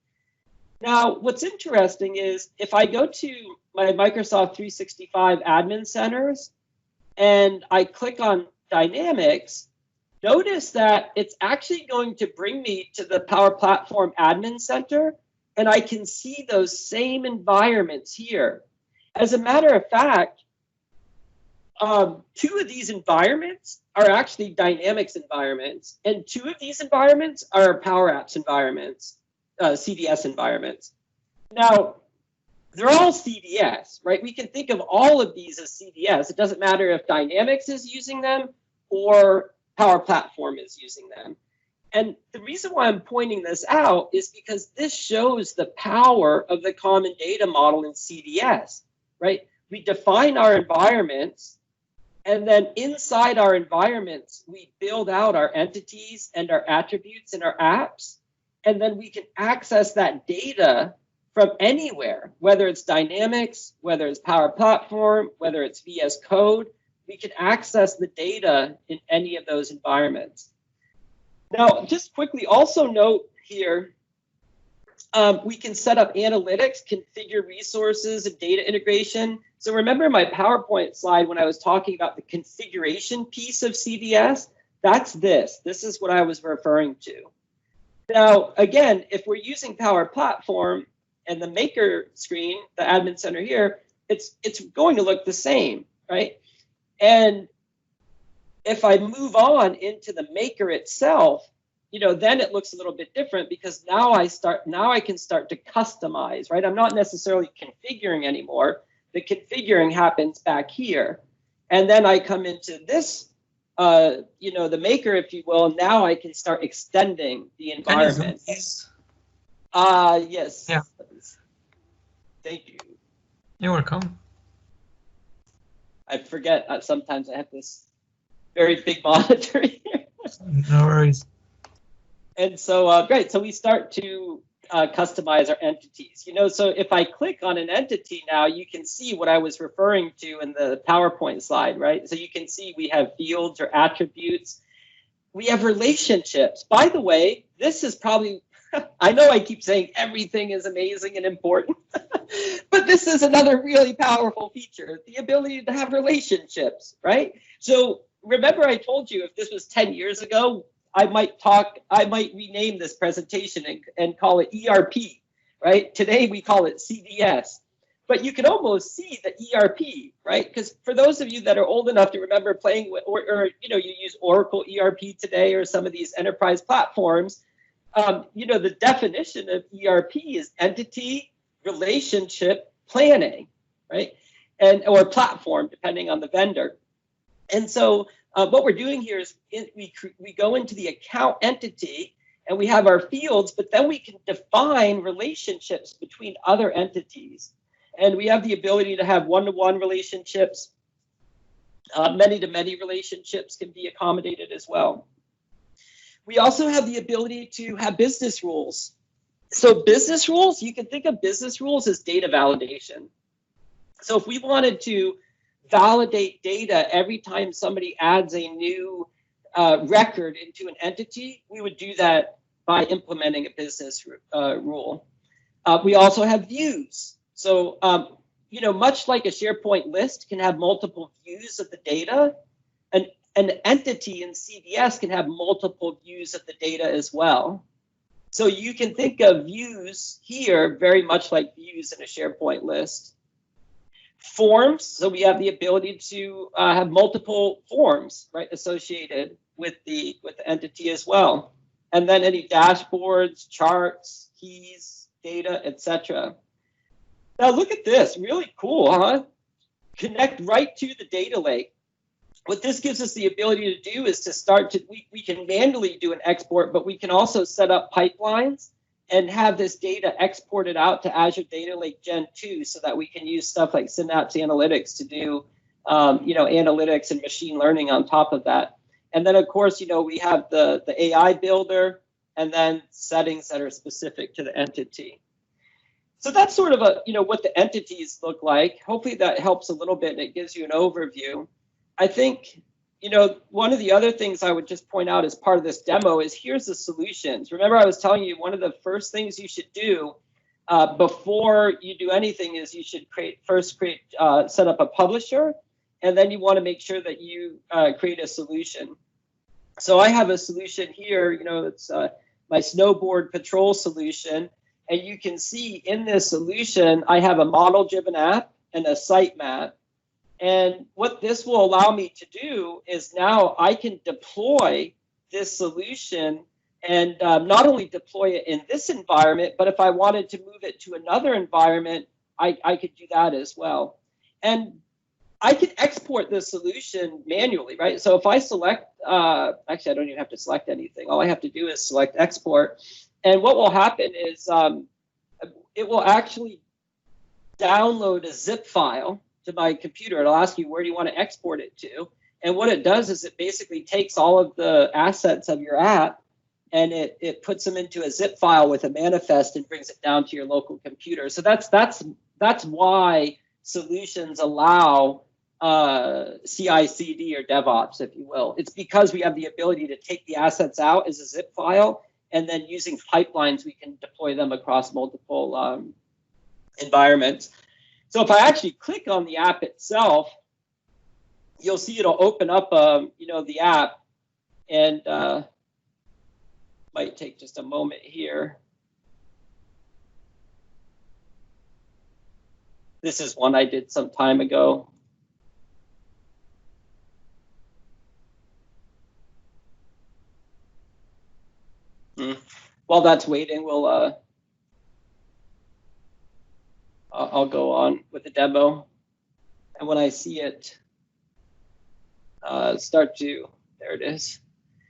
Speaker 2: Now, what's interesting is if I go to my Microsoft 365 admin centers and I click on Dynamics, notice that it's actually going to bring me to the Power Platform Admin Center, and I can see those same environments here. As a matter of fact, two of these environments are actually Dynamics environments, and two of these environments are Power Apps environments, CDS environments. Now, they're all CDS, right? We can think of all of these as CDS. It doesn't matter if Dynamics is using them or Power Platform is using them. And the reason why I'm pointing this out is because this shows the power of the common data model in CDS, right? We define our environments, and then inside our environments, we build out our entities and our attributes in our apps, and then we can access that data from anywhere, whether it's Dynamics, whether it's Power Platform, whether it's VS Code. We can access the data in any of those environments. Now, just quickly, also note here, we can set up analytics, configure resources, and data integration. So remember my PowerPoint slide when I was talking about the configuration piece of CDS? That's this. This is what I was referring to. Now, again, if we're using Power Platform and the Maker screen, the Admin Center here, it's going to look the same, right? And if I move on into the Maker itself, then it looks a little bit different because now I can start to customize, right? I'm not necessarily configuring anymore. The configuring happens back here. And then I come into this, the Maker, if you will, now I can start extending the environment. Yes. Yeah. Thank you.
Speaker 1: You're welcome.
Speaker 2: I forget, sometimes I have this very big monitor here.
Speaker 1: No worries.
Speaker 2: And so, great. So we start to customize our entities. So if I click on an entity now, you can see what I was referring to in the PowerPoint slide, right? So you can see we have fields or attributes. We have relationships. By the way, this is probably, I know I keep saying everything is amazing and important, but this is another really powerful feature, the ability to have relationships, right? So remember I told you if this was 10 years ago, I might rename this presentation and call it ERP, right? Today we call it CDS, but you can almost see the ERP, right? Because for those of you that are old enough to remember playing with, or you use Oracle ERP today or some of these enterprise platforms, the definition of ERP is entity, relationship, planning, right? Or platform, depending on the vendor. And so what we're doing here is we go into the account entity and we have our fields, but then we can define relationships between other entities. And we have the ability to have one-to-one relationships, Many-to-many relationships can be accommodated as well. We also have the ability to have business rules. So business rules, you can think of business rules as data validation. So if we wanted to validate data every time somebody adds a new record into an entity, we would do that by implementing a business rule. We also have views. So, you know, much like a SharePoint list can have multiple views of the data, an entity in CDS can have multiple views of the data as well. So you can think of views here very much like views in a SharePoint list. Forms, so we have the ability to have multiple forms, right, associated with the entity as well. And then any dashboards, charts, keys, data, etc. Now look at this, really cool, huh? Connect right to the data lake. What this gives us the ability to do is to start to, we can manually do an export, but we can also set up pipelines and have this data exported out to Azure Data Lake Gen 2 so that we can use stuff like Synapse Analytics to do, you know, analytics and machine learning on top of that. And then, of course, you know, we have the AI builder and then settings that are specific to the entity. So that's sort of a, you know, what the entities look like. Hopefully that helps a little bit and it gives you an overview. I think, you know, one of the other things I would just point out as part of this demo is here's the solutions. Remember, I was telling you one of the first things you should do before you do anything is you should set up a publisher, and then you want to make sure that you create a solution. So I have a solution here, you know, it's my snowboard patrol solution, and you can see in this solution, I have a model-driven app and a sitemap. And what this will allow me to do is now I can deploy this solution and not only deploy it in this environment, but if I wanted to move it to another environment, I could do that as well. And I can export this solution manually, right? So if I select, actually, I don't even have to select anything. All I have to do is select export. And what will happen is it will actually download a zip file to my computer. It'll ask you where do you want to export it to, and what it does is it basically takes all of the assets of your app and it puts them into a zip file with a manifest and brings it down to your local computer. So that's why solutions allow CI/CD or DevOps, if you will. It's because we have the ability to take the assets out as a zip file, and then using pipelines we can deploy them across multiple environments. So if I actually click on the app itself, you'll see it'll open up, you know, the app, and might take just a moment here. This is one I did some time ago. While that's waiting, we'll I'll go on with the demo, and when I see it start to, there it is.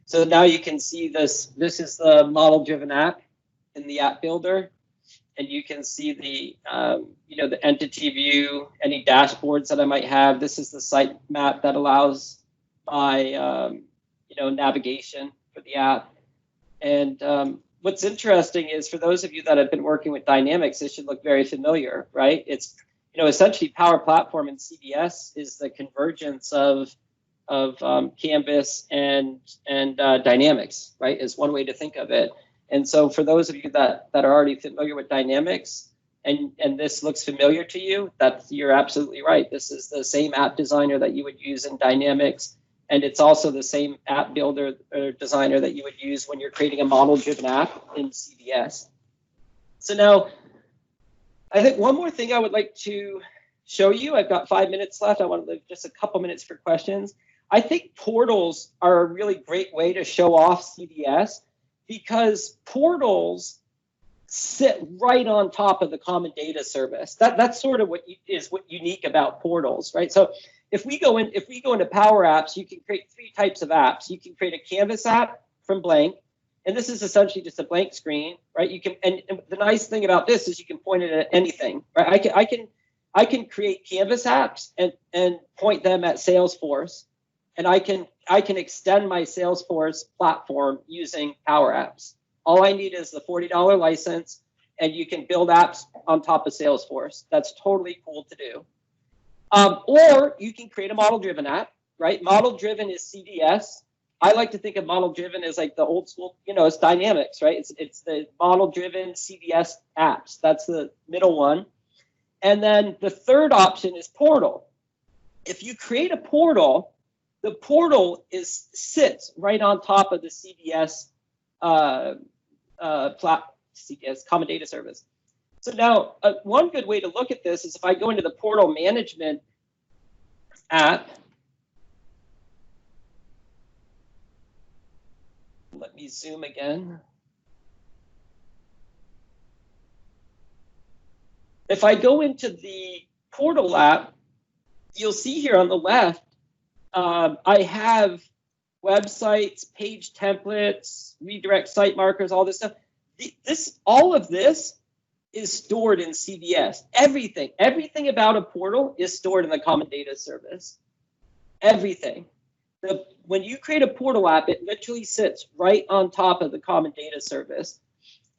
Speaker 2: So now you can see this. This is the model-driven app in the app builder, and you can see the you know, the entity view, any dashboards that I might have. This is the site map that allows my you know, navigation for the app. And what's interesting is for those of you that have been working with Dynamics, this should look very familiar, right? It's, you know, essentially Power Platform and CDS is the convergence of Canvas and Dynamics, right? Is one way to think of it. And so for those of you that are already familiar with Dynamics and this looks familiar to you, you're absolutely right. This is the same app designer that you would use in Dynamics. And it's also the same app builder or designer that you would use when you're creating a model-driven app in CDS. So now, I think one more thing I would like to show you. I've got 5 minutes left. I want to leave just a couple minutes for questions. I think portals are a really great way to show off CDS because portals sit right on top of the common data service. That's sort of what is unique about portals, right? So if we go into Power Apps, you can create 3 types of apps. You can create a Canvas app from blank, and this is essentially just a blank screen, right? You can, and the nice thing about this is you can point it at anything, right? I can I can create Canvas apps and point them at Salesforce, and I can extend my Salesforce platform using Power Apps. All I need is the $40 license, and you can build apps on top of Salesforce. That's totally cool to do. Or you can create a model-driven app, right? Model-driven is CDS. I like to think of model-driven as like the old school, it's Dynamics, right? It's the model-driven CDS apps. That's the middle one. And then the third option is portal. If you create a portal, the portal sits right on top of the CDS CDS Common Data Service. So now, one good way to look at this is if I go into the portal management app. Let me zoom again. If I go into the portal app, you'll see here on the left, I have websites, page templates, redirect site markers, all this stuff. All of this is stored in CDS. Everything about a portal is stored in the Common Data Service. Everything. When you create a portal app, it literally sits right on top of the Common Data Service.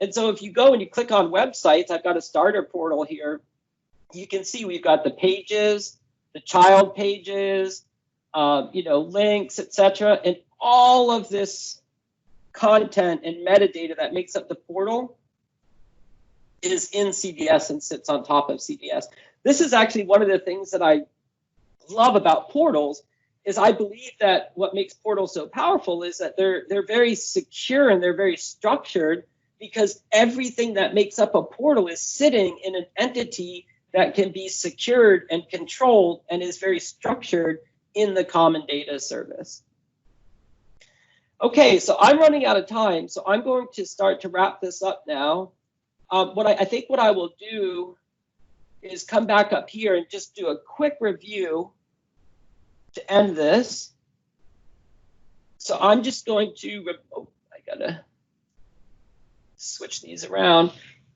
Speaker 2: And so if you go and you click on websites, I've got a starter portal here. You can see we've got the pages, the child pages, links, etc. And all of this content and metadata that makes up the portal is in CDS and sits on top of CDS. This is actually one of the things that I love about portals, is I believe that what makes portals so powerful is that they're very secure and they're very structured, because everything that makes up a portal is sitting in an entity that can be secured and controlled and is very structured in the Common Data Service. Okay, so I'm running out of time, so I'm going to start to wrap this up now. I think what I will do is come back up here and just do a quick review to end this. So I'm just going to, I gotta switch these around.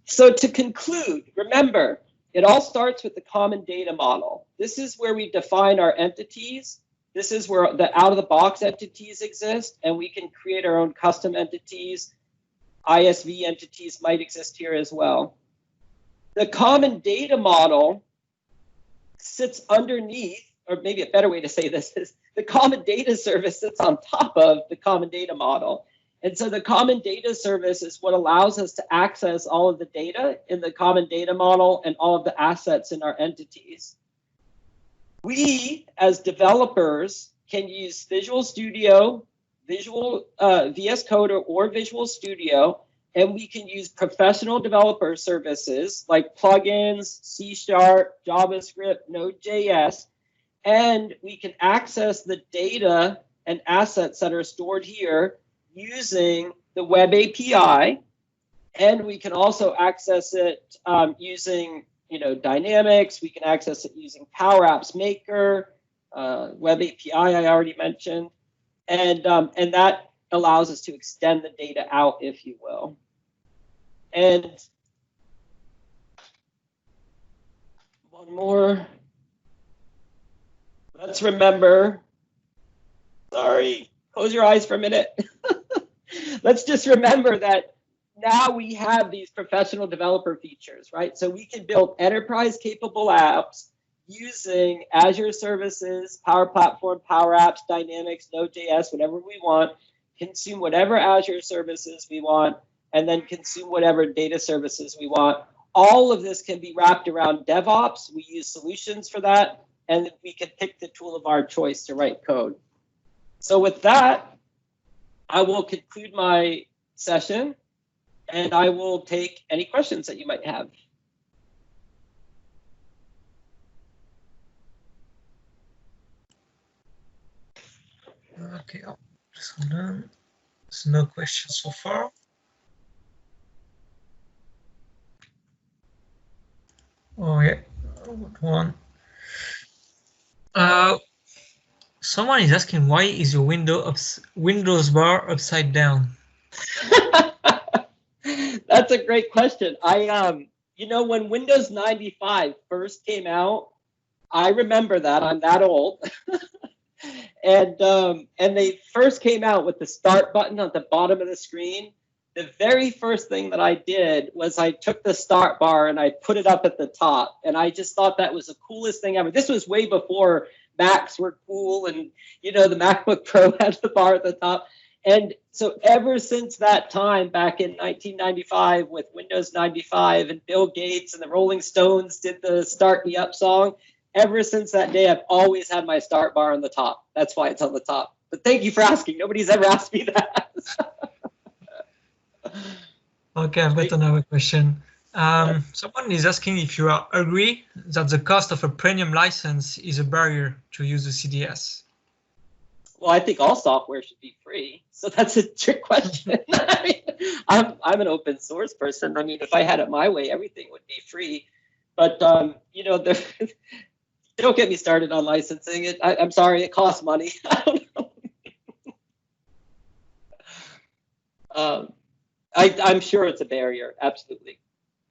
Speaker 2: So to conclude, remember, it all starts with the common data model. This is where we define our entities. This is where the out-of-the-box entities exist, and we can create our own custom entities. ISV entities might exist here as well. The common data model sits underneath, or maybe a better way to say this is the Common Data Service sits on top of the common data model. And so the Common Data Service is what allows us to access all of the data in the common data model and all of the assets in our entities. We, as developers, can use Visual Studio, VS Code, or Visual Studio, and we can use professional developer services like plugins, C#, JavaScript, Node.js, and we can access the data and assets that are stored here using the Web API, and we can also access it using Dynamics. We can access it using Power Apps Maker, Web API I already mentioned, and that allows us to extend the data out, if you will. And one more. Let's remember. Sorry, close your eyes for a minute. Let's just remember that now we have these professional developer features, right? So we can build enterprise capable apps using Azure services, Power Platform, Power Apps, Dynamics, Node.js, whatever we want, consume whatever Azure services we want, and then consume whatever data services we want. All of this can be wrapped around DevOps. We use solutions for that, and we can pick the tool of our choice to write code. So with that, I will conclude my session, and I will take any questions that you might have.
Speaker 1: Okay, so done. There's no questions so far. Oh yeah, one. Someone is asking, why is your Windows bar upside down?
Speaker 2: That's a great question. you know, when Windows 95 first came out, I remember that. I'm that old. And they first came out with the start button at the bottom of the screen. The very first thing that I did was I took the start bar and I put it up at the top. And I just thought that was the coolest thing ever. This was way before Macs were cool, and, you know, the MacBook Pro had the bar at the top. And so ever since that time, back in 1995 with Windows 95 and Bill Gates and the Rolling Stones did the Start Me Up song, ever since that day, I've always had my start bar on the top. That's why it's on the top. But thank you for asking. Nobody's ever asked me that.
Speaker 1: Okay, I've got another question. Someone is asking if you agree that the cost of a premium license is a barrier to use the CDS.
Speaker 2: Well, I think all software should be free. So that's a trick question. I mean, I'm an open source person. I mean, if I had it my way, everything would be free. But, you know, don't get me started on licensing. I'm sorry, it costs money. I don't know. I'm sure it's a barrier. Absolutely.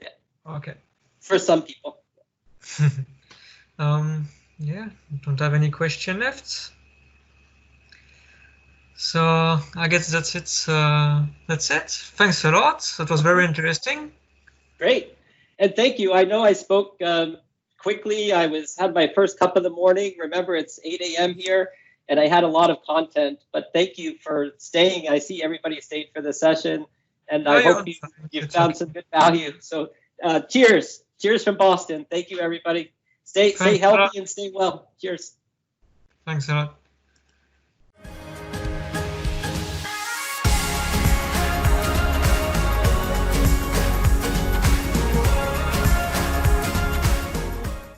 Speaker 2: Yeah.
Speaker 1: Okay.
Speaker 2: For some people.
Speaker 1: Yeah, don't have any question left. So I guess that's it. That's it. Thanks a lot. That was very interesting.
Speaker 2: Great. And thank you. I know I spoke quickly. I had my first cup of the morning. Remember, it's 8 a.m. here, and I had a lot of content. But thank you for staying. I see everybody stayed for the session, and I hope you found some good value. So cheers. Cheers from Boston. Thank you, everybody. Stay healthy and stay well. Cheers.
Speaker 1: Thanks a lot.